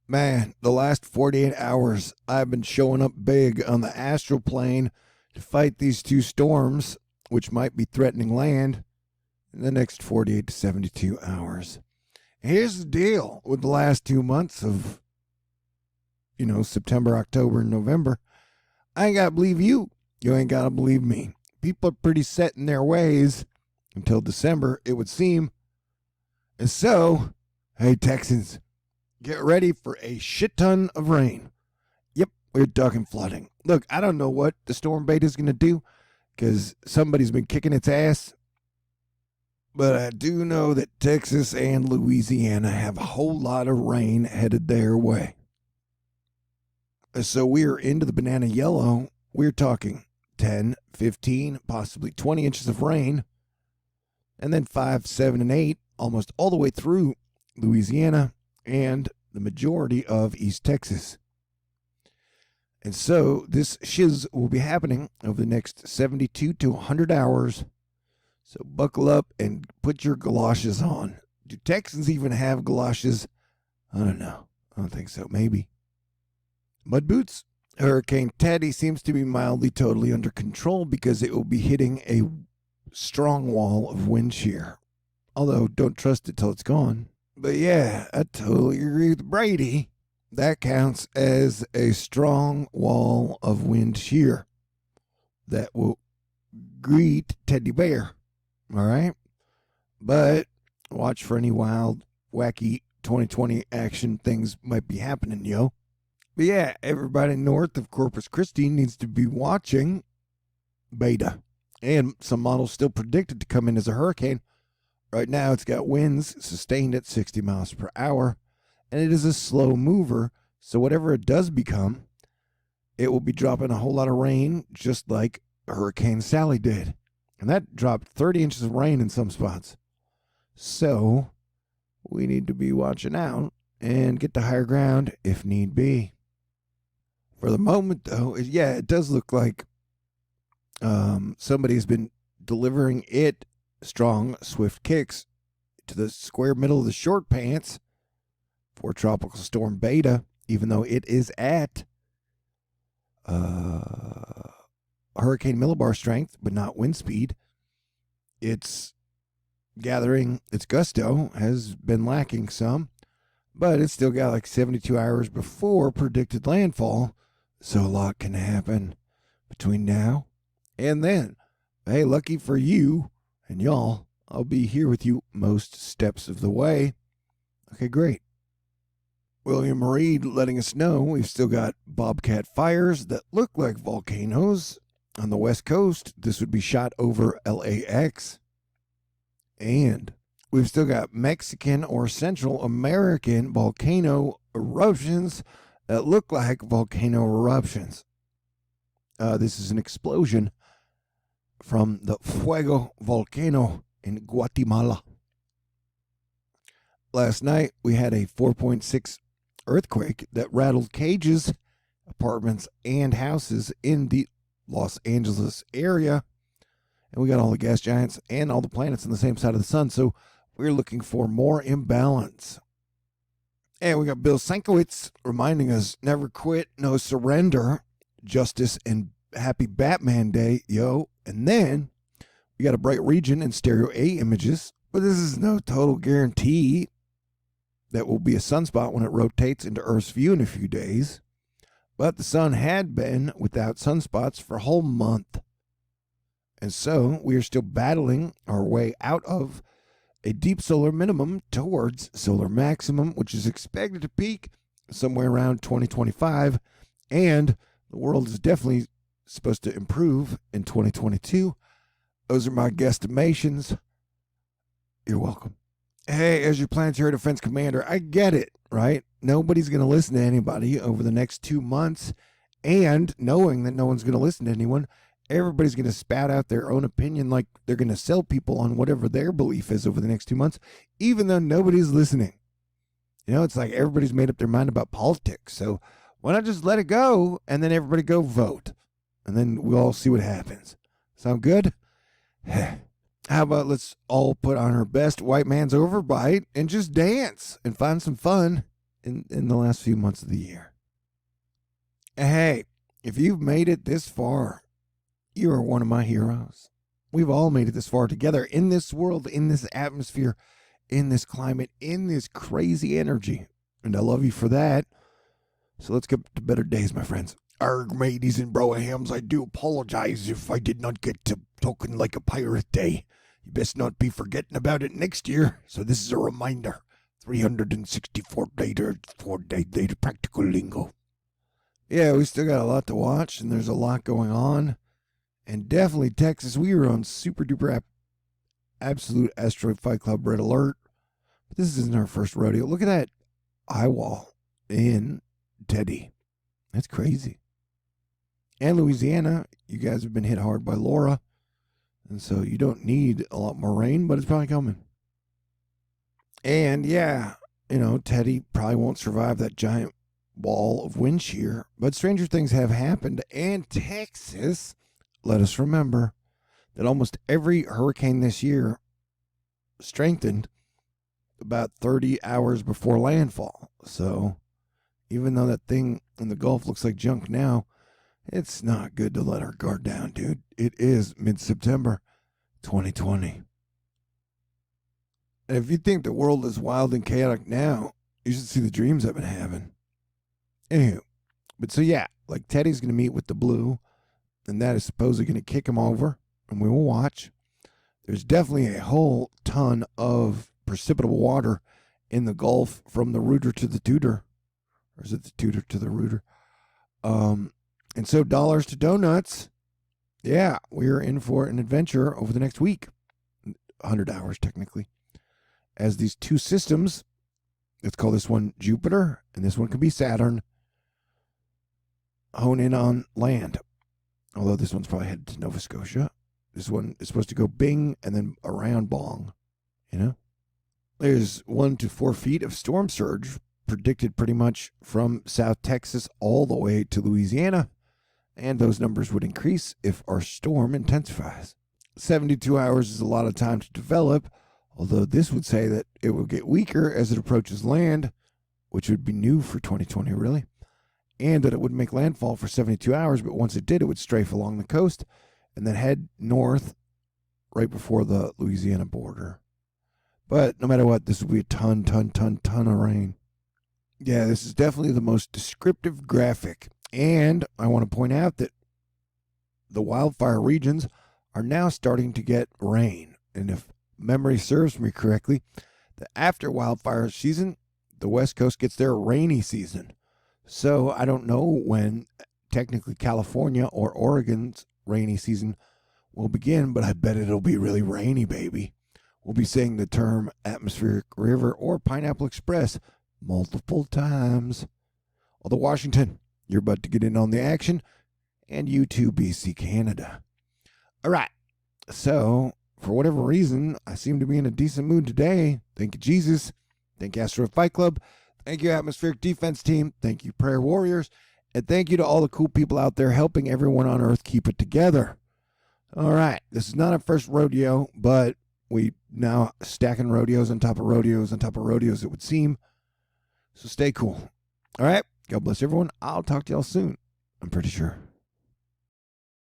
Man, the last 48 hours, I've been showing up big on the astral plane to fight these two storms, which might be threatening land in the next 48 to 72 hours. Here's the deal with the last 2 months of, September, October, and November. I ain't got to believe you. You ain't got to believe me. People are pretty set in their ways until December, it would seem. And so, hey, Texans, get ready for a shit ton of rain. Yep, we're talking flooding. Look, I don't know what the storm beta is going to do because somebody's been kicking its ass. But I do know that Texas and Louisiana have a whole lot of rain headed their way. So we're into the banana yellow. We're talking 10, 15, possibly 20 inches of rain. And then 5, 7, and 8, almost all the way through Louisiana and the majority of East Texas. And so this shiz will be happening over the next 72 to 100 hours. So buckle up and put your galoshes on. Do Texans even have galoshes? I don't know. I don't think so. Maybe. Mud boots. Hurricane Teddy seems to be mildly totally under control because it will be hitting a strong wall of wind shear. Although, don't trust it till it's gone. But yeah, I totally agree with Brady. That counts as a strong wall of wind shear that will greet Teddy Bear. All right? But watch for any wild, wacky 2020 action things might be happening, yo. But yeah, everybody north of Corpus Christi needs to be watching beta. And some models still predicted to come in as a hurricane. Right now, it's got winds sustained at 60 miles per hour, and it is a slow mover, so whatever it does become, it will be dropping a whole lot of rain, just like Hurricane Sally did. And that dropped 30 inches of rain in some spots. So, we need to be watching out and get to higher ground if need be. For the moment, though, it does look like somebody's been delivering it strong, swift kicks to the square middle of the short pants for Tropical Storm Beta, even though it is at Hurricane Millibar strength, but not wind speed. It's gathering, its gusto has been lacking some, but it's still got like 72 hours before predicted landfall, so a lot can happen between now and then. Hey, lucky for you and y'all, I'll be here with you most steps of the way. Okay, great. William Reed letting us know we've still got bobcat fires that look like volcanoes on the west coast. This would be shot over LAX. And we've still got Mexican or Central American volcano eruptions that look like volcano eruptions. This is an explosion from the Fuego volcano in Guatemala. Last night, we had a 4.6 earthquake that rattled cages, apartments, and houses in the Los Angeles area. And we got all the gas giants and all the planets on the same side of the sun, so we're looking for more imbalance. And we got Bill Sienkiewicz reminding us, never quit, no surrender, justice, and happy Batman Day, yo. And then we got a bright region in stereo A images, but this is no total guarantee that will be a sunspot when it rotates into Earth's view in a few days. But the sun had been without sunspots for a whole month. And so we are still battling our way out of a deep solar minimum towards solar maximum, which is expected to peak somewhere around 2025. And the world is definitely supposed to improve in 2022. Those are my guesstimations. You're welcome. Hey, as your planetary defense commander, I get it, right? Nobody's going to listen to anybody over the next 2 months. And knowing that no one's going to listen to anyone, everybody's going to spout out their own opinion like they're going to sell people on whatever their belief is over the next 2 months, even though nobody's listening. You know, it's like everybody's made up their mind about politics. So why not just let it go and then everybody go vote? And then we'll all see what happens. Sound good? How about let's all put on our best white man's overbite and just dance and find some fun in the last few months of the year. Hey, if you've made it this far, you are one of my heroes. We've all made it this far together in this world, in this atmosphere, in this climate, in this crazy energy. And I love you for that. So let's get to better days, my friends. Arg, mateys and broahams, I do apologize if I did not get to talking like a pirate day. You best not be forgetting about it next year. So this is a reminder. 364 later, 4 days later, practical lingo. Yeah, we still got a lot to watch, and there's a lot going on. And definitely Texas, we were on super duper absolute asteroid fight club red alert. But this isn't our first rodeo. Look at that eye wall in Teddy. That's crazy. And Louisiana, you guys have been hit hard by Laura. And so you don't need a lot more rain, but it's probably coming. And yeah, Teddy probably won't survive that giant wall of wind shear. But stranger things have happened. And Texas, let us remember that almost every hurricane this year strengthened about 30 hours before landfall. So even though that thing in the Gulf looks like junk now, it's not good to let our guard down, dude. It is mid-September 2020. And if you think the world is wild and chaotic now, you should see the dreams I've been having. Anywho, but so yeah, like Teddy's going to meet with the Blue, and that is supposedly going to kick him over, and we will watch. There's definitely a whole ton of precipitable water in the Gulf from the rooter to the tutor. Or is it the tutor to the rooter? And so dollars to donuts. Yeah, we're in for an adventure over the next week. 100 hours, technically. As these two systems, let's call this one Jupiter, and this one could be Saturn, hone in on land. Although this one's probably headed to Nova Scotia. This one is supposed to go bing and then around bong. There's 1 to 4 feet of storm surge predicted pretty much from South Texas all the way to Louisiana. And those numbers would increase if our storm intensifies. 72 hours is a lot of time to develop, although this would say that it will get weaker as it approaches land, which would be new for 2020, really. And that it would make landfall for 72 hours, but once it did, it would strafe along the coast and then head north right before the Louisiana border. But no matter what, this will be a ton of rain. Yeah, this is definitely the most descriptive graphic. And I want to point out that the wildfire regions are now starting to get rain. And if memory serves me correctly, the after wildfire season, the West Coast gets their rainy season. So I don't know when technically California or Oregon's rainy season will begin, but I bet it'll be really rainy, baby. We'll be saying the term atmospheric river or Pineapple Express multiple times. Although Washington, you're about to get in on the action, and you too, BC, Canada. All right, so for whatever reason, I seem to be in a decent mood today. Thank you, Jesus. Thank you, Asteroid Fight Club. Thank you, Atmospheric Defense Team. Thank you, Prayer Warriors. And thank you to all the cool people out there helping everyone on Earth keep it together. All right, this is not our first rodeo, but we now stacking rodeos on top of rodeos on top of rodeos, it would seem. So stay cool. All right, God bless everyone. I'll talk to y'all soon, I'm pretty sure.